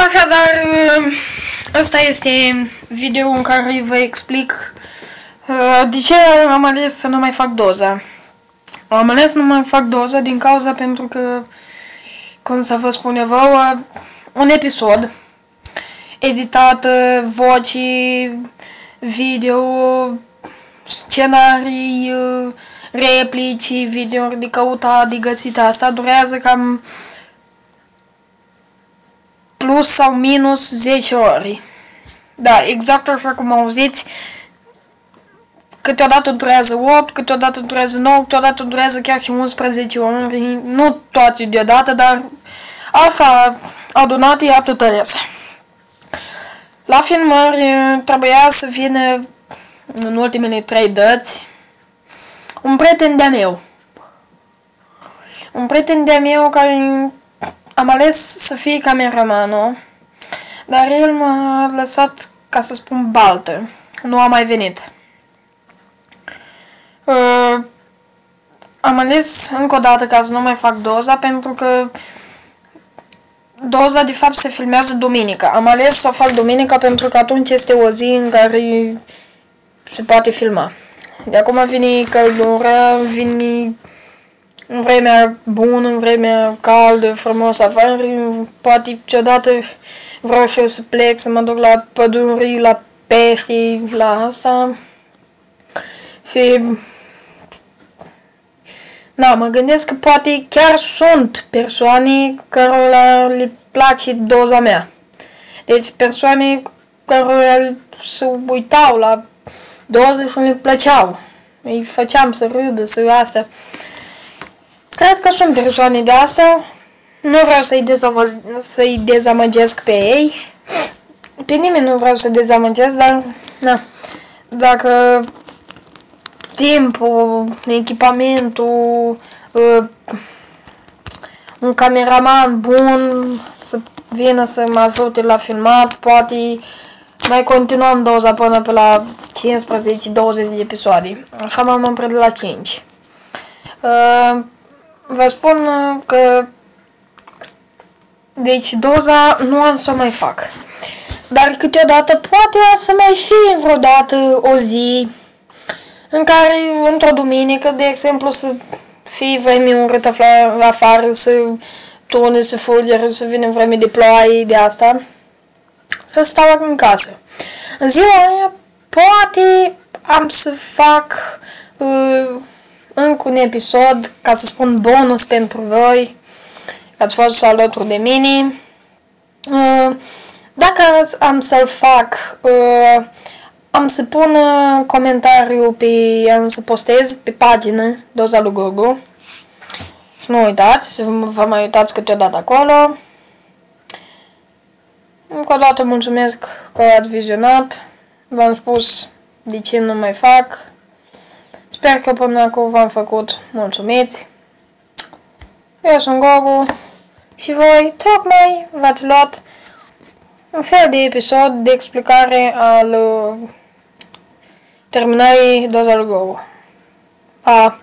Așadar, ăsta este video în care vă explic de ce am ales să nu mai fac doza. Am ales să nu mai fac doza din cauza pentru că, cum să vă spun eu vouă, un episod editat, voci, video, scenarii, replici, videouri de căutat, de găsit, asta durează cam plus sau minus 10 ore. Da, exact așa cum auziți, câteodată durează 8, câteodată durează 9, câteodată durează chiar și 11 ore, nu toate deodată, dar așa adunate atâta iese. La filmări trebuia să vină în ultimele 3 dăți un prieten de-a meu. Un prieten de-a meu care am ales să fie cameramanul, dar el m-a lăsat, ca să spun, baltă. Nu a mai venit. Am ales încă o dată ca să nu mai fac doza, pentru că doza de fapt se filmează duminica. Am ales să o fac duminica pentru că atunci este o zi în care se poate filma. De acum vine căldură, vine în vremea bună, în vremea caldă, frumos afară, poate deodată vreau și eu să plec, să mă duc la păduri, la pește, la asta. Și da, mă gândesc că poate chiar sunt persoane cărora le place doza mea. Deci persoane care se uitau la doze și le plăceau. Îi făceam să râdă, să astea. Cred că sunt persoane de astea. Nu vreau să-i dezamăgesc pe ei. Pe nimeni nu vreau să dezamăgesc, dar na, dacă timpul, echipamentul, un cameraman bun să vină să mă ajute la filmat, poate mai continuăm doza până pe la 15-20 de episoade. Așa m-am oprit la 5. Vă spun că deci doza nu am să o mai fac. Dar câteodată poate să mai fie vreodată o zi în care, într-o duminică, de exemplu, să fie vreme urâtă afară, să tune, să fulgeră, să vină vreme de ploaie, de asta, să stau în casă. În ziua aia, poate am să fac încă un episod, ca să spun bonus pentru voi, că ați fost alături de mine. Dacă am să-l fac, am să pun comentariu am să postez pe pagină Doza lui Gogo. Să nu uitați, să vă mai uitați câteodată acolo. Încă o dată mulțumesc că ați vizionat. V-am spus de ce nu mai fac. Sper că până acum v-am făcut mulțumiți. Eu sunt Gogo și voi tocmai v-ați luat un fel de episod de explicare al terminării Doza lui Gogo. Pa!